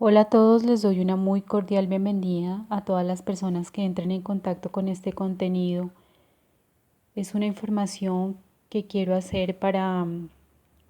Hola a todos, les doy una muy cordial bienvenida a todas las personas que entren en contacto con este contenido. Es una información que quiero hacer para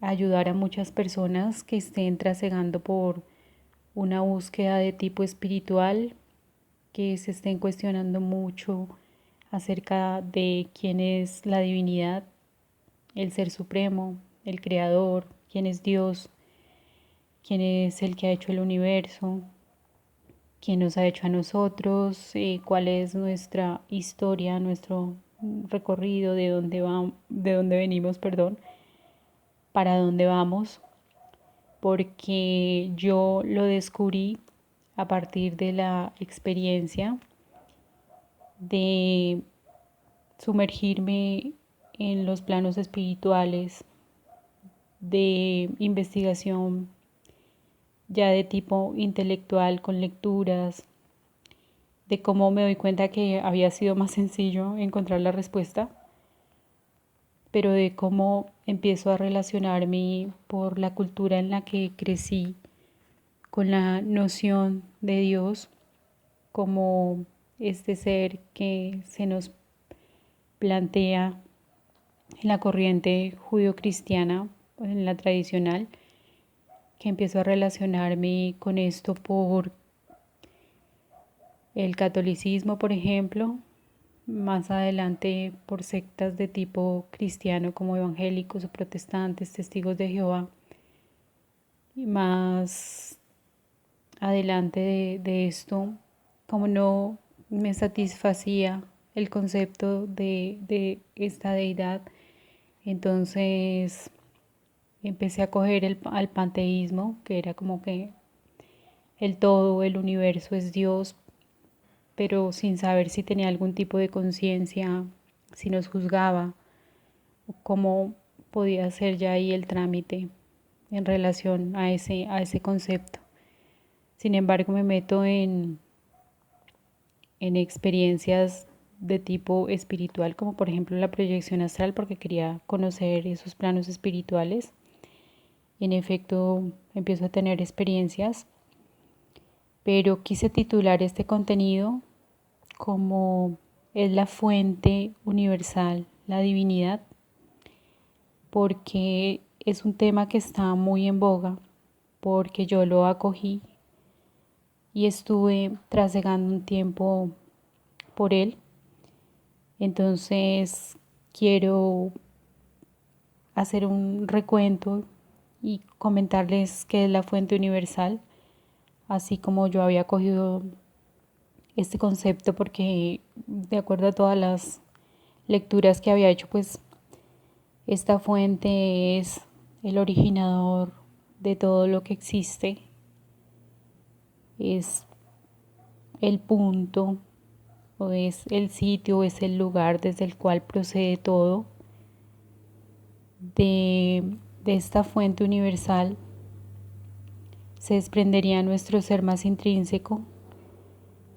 ayudar a muchas personas que estén trasegando por una búsqueda de tipo espiritual, que se estén cuestionando mucho acerca de quién es la divinidad, el ser supremo, el creador, quién es Dios, quién es el que ha hecho el universo, quién nos ha hecho a nosotros, cuál es nuestra historia, nuestro recorrido, de dónde venimos, perdón, para dónde vamos, porque yo lo descubrí a partir de la experiencia de sumergirme en los planos espirituales, de investigación ya de tipo intelectual con lecturas, de cómo me doy cuenta que había sido más sencillo encontrar la respuesta, pero de cómo empiezo a relacionarme por la cultura en la que crecí con la noción de Dios como este ser que se nos plantea en la corriente judio-cristiana, en la tradicional, que empiezo a relacionarme con esto por el catolicismo, por ejemplo, más adelante por sectas de tipo cristiano como evangélicos o protestantes, testigos de Jehová, y más adelante de esto, como no me satisfacía el concepto de esta deidad, entonces empecé a coger al panteísmo, que era como que el todo, el universo es Dios, pero sin saber si tenía algún tipo de conciencia, si nos juzgaba, o cómo podía ser ya ahí el trámite en relación a ese concepto. Sin embargo, me meto en experiencias de tipo espiritual, como por ejemplo la proyección astral, porque quería conocer esos planos espirituales. En efecto, empiezo a tener experiencias, pero quise titular este contenido como es la fuente universal, la divinidad, porque es un tema que está muy en boga, porque yo lo acogí y estuve trasegando un tiempo por él. Entonces quiero hacer un recuento y comentarles qué es la fuente universal, así como yo había cogido este concepto porque de acuerdo a todas las lecturas que había hecho, pues esta fuente es el originador de todo lo que existe, es el punto o es el sitio, o es el lugar desde el cual procede todo. De esta fuente universal se desprendería nuestro ser más intrínseco.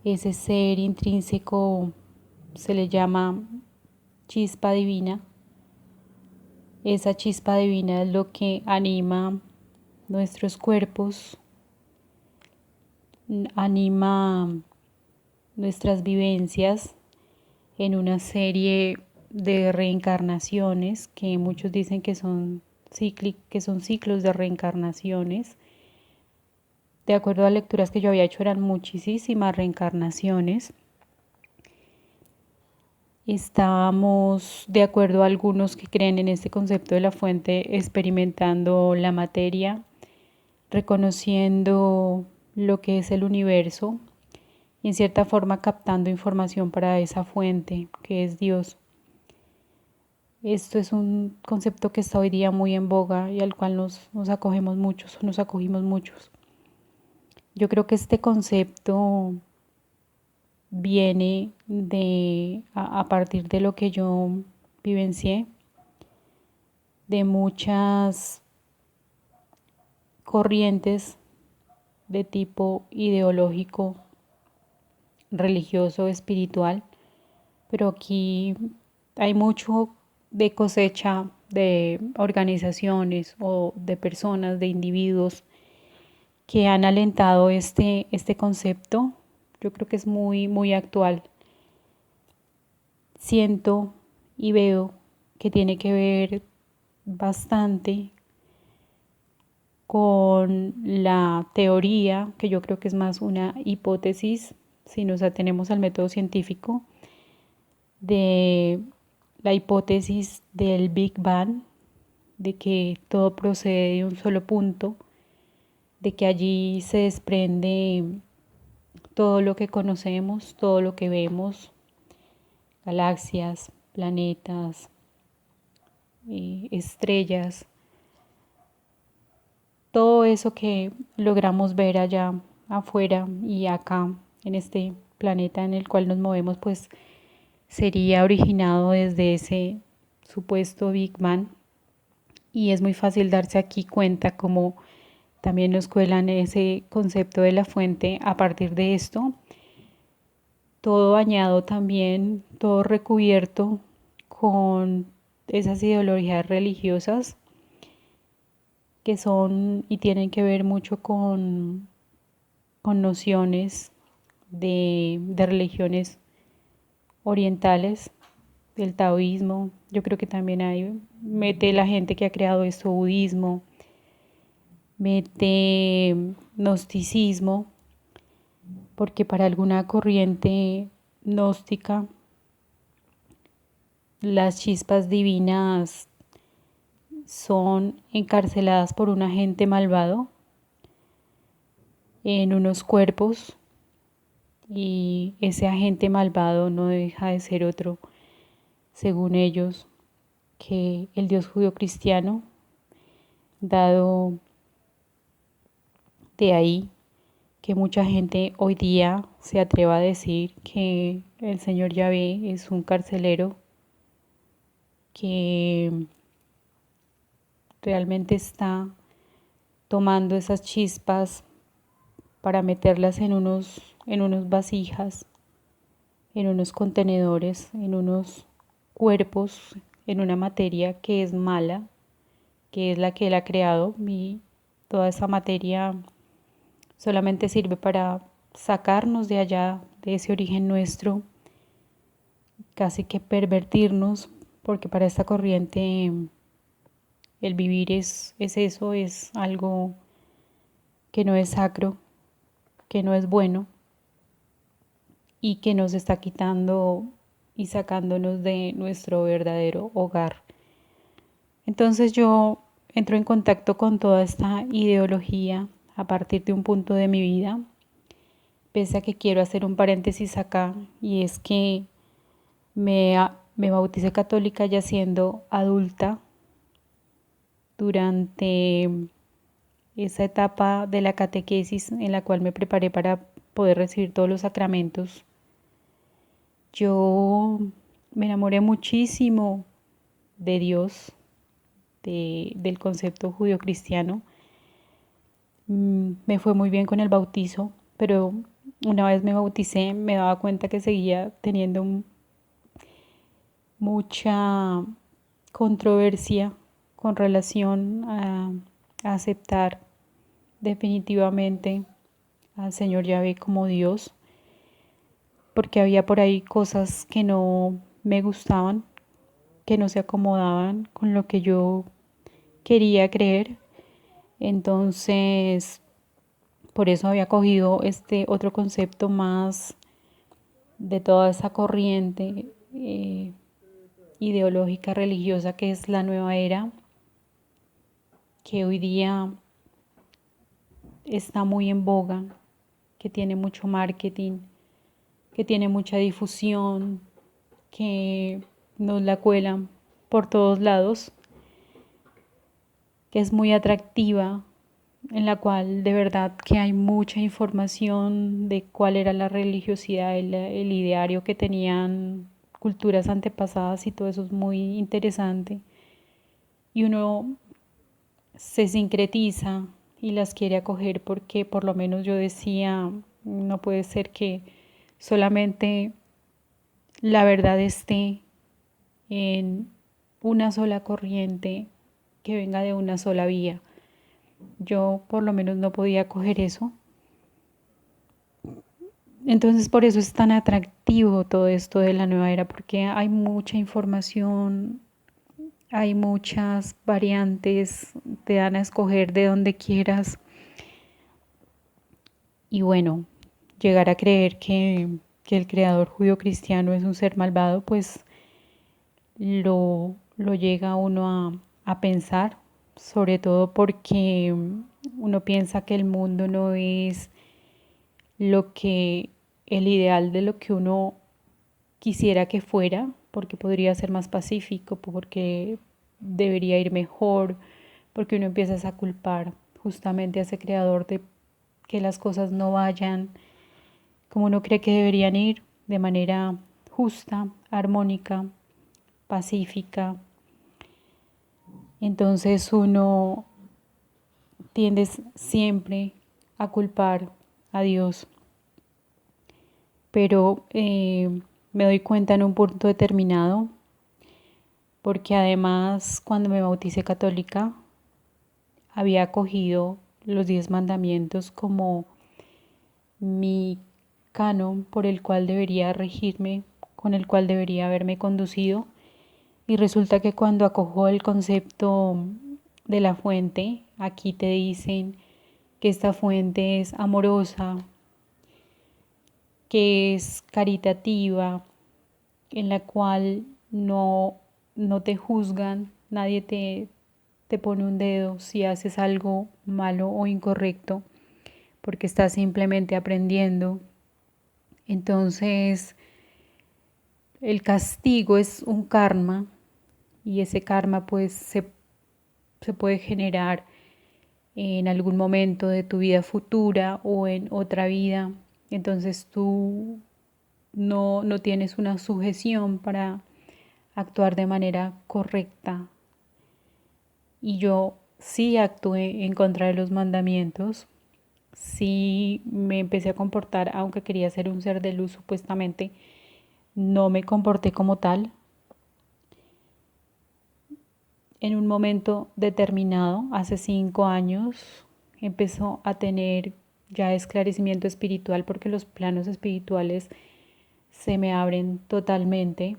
Ese ser intrínseco se le llama chispa divina. Esa chispa divina es lo que anima nuestros cuerpos, anima nuestras vivencias en una serie de reencarnaciones que muchos dicen que son ciclos de reencarnaciones. De acuerdo a lecturas que yo había hecho, eran muchísimas reencarnaciones. Estábamos, de acuerdo a algunos que creen en este concepto de la fuente, experimentando la materia, reconociendo lo que es el universo y en cierta forma captando información para esa fuente que es Dios. Esto es un concepto que está hoy día muy en boga y al cual nos acogemos muchos o nos acogimos muchos. Yo creo que este concepto viene a partir de lo que yo vivencié, de muchas corrientes de tipo ideológico, religioso, espiritual, pero aquí hay mucho de cosecha de organizaciones o de personas, de individuos que han alentado este concepto. Yo creo que es muy, muy actual. Siento y veo que tiene que ver bastante con la teoría, que yo creo que es más una hipótesis, si nos atenemos al método científico, de la hipótesis del Big Bang, de que todo procede de un solo punto, de que allí se desprende todo lo que conocemos, todo lo que vemos, galaxias, planetas, estrellas, todo eso que logramos ver allá afuera y acá en este planeta en el cual nos movemos, pues sería originado desde ese supuesto Big Bang. Y es muy fácil darse aquí cuenta como también nos cuelan ese concepto de la fuente a partir de esto, todo bañado también, todo recubierto con esas ideologías religiosas que son y tienen que ver mucho con nociones de religiones orientales, del taoísmo. Yo creo que también hay, mete la gente que ha creado esto, budismo, mete gnosticismo, porque para alguna corriente gnóstica las chispas divinas son encarceladas por un agente malvado en unos cuerpos y ese agente malvado no deja de ser otro, según ellos, que el Dios judío cristiano, dado de ahí que mucha gente hoy día se atreva a decir que el Señor Yahvé es un carcelero que realmente está tomando esas chispas para meterlas en unos vasijas, en unos contenedores, en unos cuerpos, en una materia que es mala, que es la que él ha creado, y toda esa materia solamente sirve para sacarnos de allá, de ese origen nuestro, casi que pervertirnos, porque para esta corriente el vivir es eso, es algo que no es sacro, que no es bueno y que nos está quitando y sacándonos de nuestro verdadero hogar. Entonces yo entro en contacto con toda esta ideología a partir de un punto de mi vida, pese a que quiero hacer un paréntesis acá, y es que me bauticé católica ya siendo adulta durante esa etapa de la catequesis en la cual me preparé para poder recibir todos los sacramentos. Yo me enamoré muchísimo de Dios, del concepto judío-cristiano. Me fue muy bien con el bautizo, pero una vez me bauticé me daba cuenta que seguía teniendo mucha controversia con relación a aceptar definitivamente al Señor Yahvé como Dios, porque había por ahí cosas que no me gustaban, que no se acomodaban con lo que yo quería creer. Entonces, por eso había cogido este otro concepto más de toda esa corriente ideológica religiosa que es la nueva era, que hoy día está muy en boga, que tiene mucho marketing, que tiene mucha difusión, que nos la cuelan por todos lados, que es muy atractiva, en la cual de verdad que hay mucha información de cuál era la religiosidad, el ideario que tenían culturas antepasadas, y todo eso es muy interesante. Y uno se sincretiza y las quiere acoger, porque por lo menos yo decía, no puede ser que solamente la verdad esté en una sola corriente que venga de una sola vía. Yo por lo menos no podía coger eso. Entonces por eso es tan atractivo todo esto de la nueva era, porque hay mucha información, hay muchas variantes, te dan a escoger de donde quieras. Y bueno, llegar a creer que el creador judío cristiano es un ser malvado, pues lo llega uno a pensar, sobre todo porque uno piensa que el mundo no es lo que el ideal de lo que uno quisiera que fuera, porque podría ser más pacífico, porque debería ir mejor, porque uno empieza a culpar justamente a ese creador de que las cosas no vayan como uno cree que deberían ir, de manera justa, armónica, pacífica. Entonces uno tiende siempre a culpar a Dios, pero me doy cuenta en un punto determinado, porque además cuando me bauticé católica había acogido los 10 mandamientos como mi canon por el cual debería regirme, con el cual debería haberme conducido. Y resulta que cuando acojo el concepto de la fuente, aquí te dicen que esta fuente es amorosa, que es caritativa, en la cual no te juzgan, nadie te pone un dedo si haces algo malo o incorrecto, porque estás simplemente aprendiendo. Entonces, el castigo es un karma y ese karma pues se puede generar en algún momento de tu vida futura o en otra vida. Entonces tú no tienes una sujeción para actuar de manera correcta. Y yo sí actué en contra de los mandamientos, sí me empecé a comportar, aunque quería ser un ser de luz supuestamente, no me comporté como tal. En un momento determinado, hace 5 años, empezó a tener ya esclarecimiento espiritual porque los planos espirituales se me abren totalmente.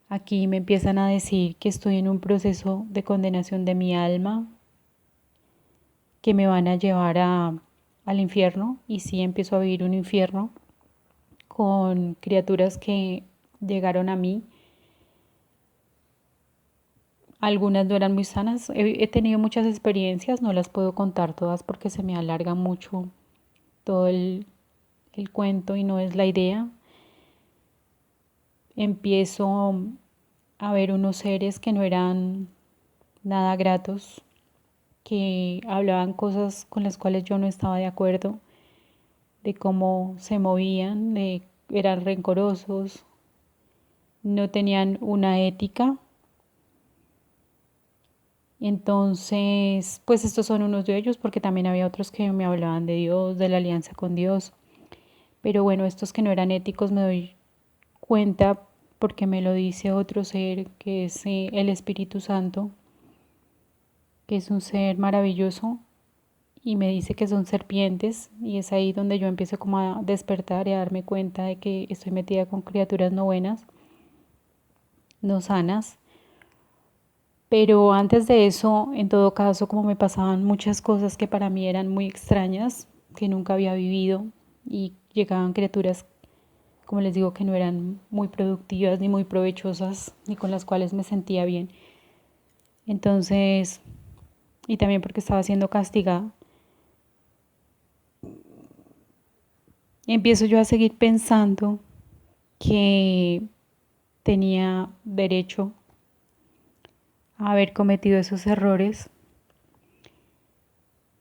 Aquí me empiezan a decir que estoy en un proceso de condenación de mi alma, que me van a llevar al infierno, y sí empiezo a vivir un infierno con criaturas que llegaron a mí. Algunas no eran muy sanas. He tenido muchas experiencias, no las puedo contar todas porque se me alarga mucho todo el cuento y no es la idea. Empiezo a ver unos seres que no eran nada gratos, que hablaban cosas con las cuales yo no estaba de acuerdo, de cómo se movían, eran rencorosos, no tenían una ética. Entonces, pues estos son unos de ellos, porque también había otros que me hablaban de Dios, de la alianza con Dios. Pero bueno, estos que no eran éticos me doy cuenta porque me lo dice otro ser, que es el Espíritu Santo, que es un ser maravilloso, y me dice que son serpientes, y es ahí donde yo empiezo como a despertar y a darme cuenta de que estoy metida con criaturas no buenas, no sanas. Pero antes de eso, en todo caso, como me pasaban muchas cosas que para mí eran muy extrañas, que nunca había vivido, y llegaban criaturas, como les digo, que no eran muy productivas ni muy provechosas, ni con las cuales me sentía bien. Entonces, y también porque estaba siendo castigada, empiezo yo a seguir pensando que tenía derecho a haber cometido esos errores.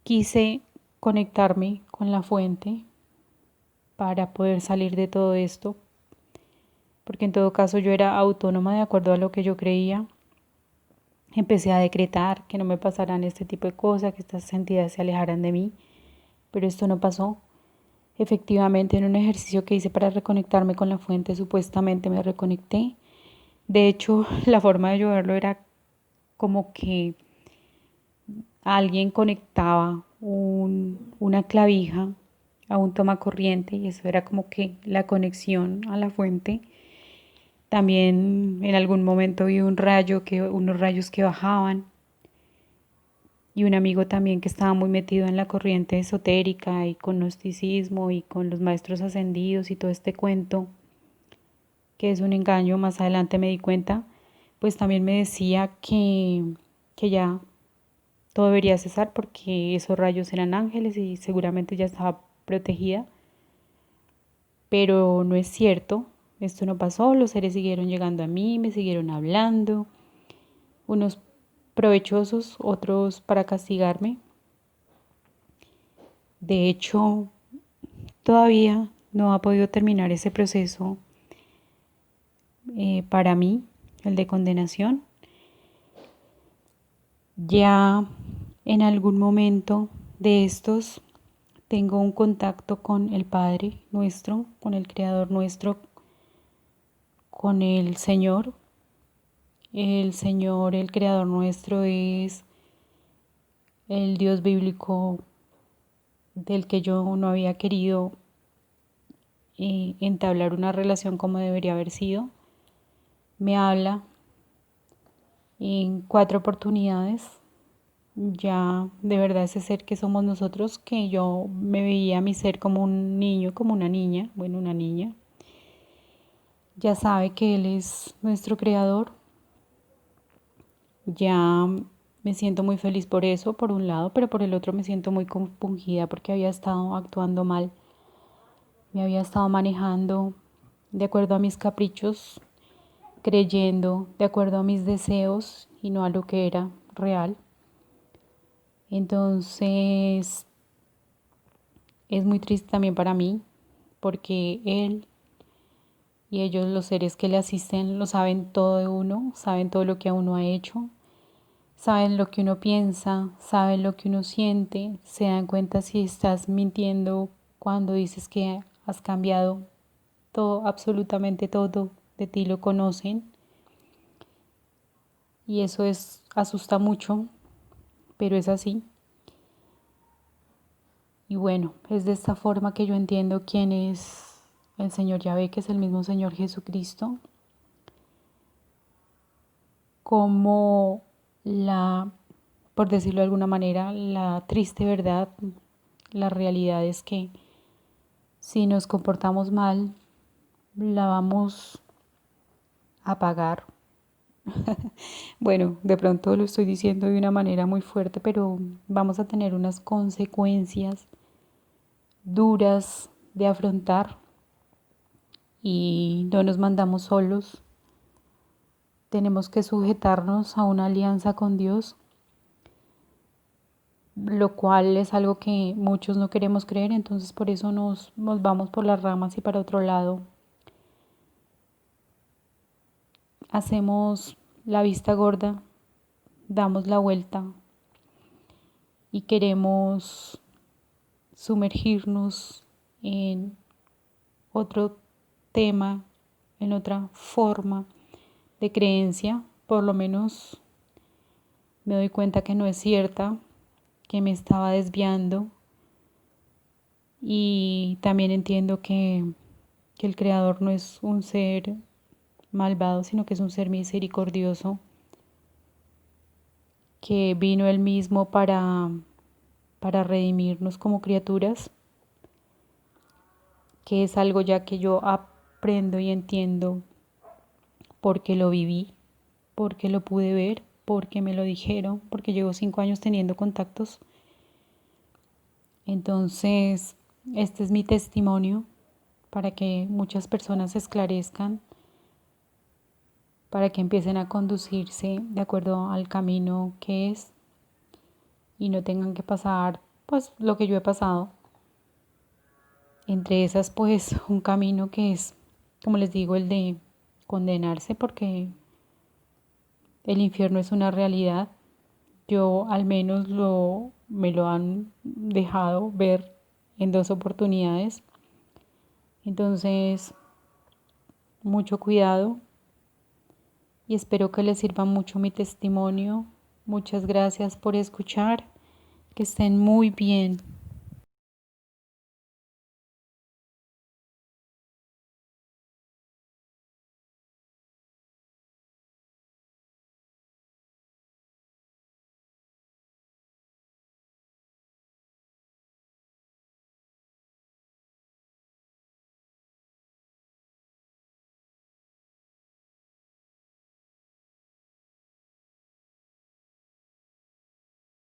Quise conectarme con la fuente para poder salir de todo esto, porque en todo caso yo era autónoma de acuerdo a lo que yo creía. Empecé a decretar que no me pasaran este tipo de cosas, que estas entidades se alejaran de mí, pero esto no pasó. Efectivamente, en un ejercicio que hice para reconectarme con la fuente, supuestamente me reconecté. De hecho, la forma de yo verlo era como que alguien conectaba una clavija a un tomacorriente y eso era como que la conexión a la fuente. También en algún momento vi unos rayos que bajaban y un amigo también que estaba muy metido en la corriente esotérica y con gnosticismo y con los maestros ascendidos y todo este cuento, que es un engaño, más adelante me di cuenta, pues también me decía que ya todo debería cesar porque esos rayos eran ángeles y seguramente ya estaba protegida, pero no es cierto, esto no pasó, los seres siguieron llegando a mí, me siguieron hablando, unos provechosos, otros para castigarme. De hecho, todavía no ha podido terminar ese proceso para mí, el de condenación. Ya en algún momento de estos tengo un contacto con el Padre nuestro, con el Creador nuestro, con el Señor. El Señor, el Creador nuestro, es el Dios bíblico del que yo no había querido entablar una relación como debería haber sido. Me habla en 4 oportunidades. Ya de verdad ese ser que somos nosotros, que yo me veía a mi ser como un niño, como una niña, bueno, una niña, ya sabe que Él es nuestro creador. Ya me siento muy feliz por eso, por un lado, pero por el otro me siento muy compungida porque había estado actuando mal, me había estado manejando de acuerdo a mis caprichos, creyendo de acuerdo a mis deseos y no a lo que era real. Entonces es muy triste también para mí porque él y ellos, los seres que le asisten, lo saben todo de uno, saben todo lo que uno ha hecho, saben lo que uno piensa, saben lo que uno siente, se dan cuenta si estás mintiendo cuando dices que has cambiado todo, absolutamente todo de ti lo conocen y eso asusta mucho, pero es así. Y bueno, es de esta forma que yo entiendo quién es el Señor Yahvé, que es el mismo Señor Jesucristo, como por decirlo de alguna manera, la triste verdad, la realidad es que si nos comportamos mal, la vamos a pagar. Bueno, de pronto lo estoy diciendo de una manera muy fuerte, pero vamos a tener unas consecuencias duras de afrontar y no nos mandamos solos. Tenemos que sujetarnos a una alianza con Dios, lo cual es algo que muchos no queremos creer, entonces por eso nos vamos por las ramas y para otro lado. Hacemos la vista gorda, damos la vuelta y queremos sumergirnos en otro tema, en otra forma de creencia, por lo menos me doy cuenta que no es cierta, que me estaba desviando y también entiendo que el Creador no es un ser malvado, sino que es un ser misericordioso, que vino él mismo para redimirnos como criaturas, que es algo ya que yo aprendo y entiendo porque lo viví, porque lo pude ver, porque me lo dijeron, porque llevo 5 años teniendo contactos. Entonces, este es mi testimonio para que muchas personas se esclarezcan, para que empiecen a conducirse de acuerdo al camino que es y no tengan que pasar pues lo que yo he pasado. Entre esas pues un camino que es, como les digo, el de condenarse porque el infierno es una realidad. Yo al menos me lo han dejado ver en 2 oportunidades. Entonces, mucho cuidado y espero que les sirva mucho mi testimonio, Muchas gracias por escuchar. Que estén muy bien.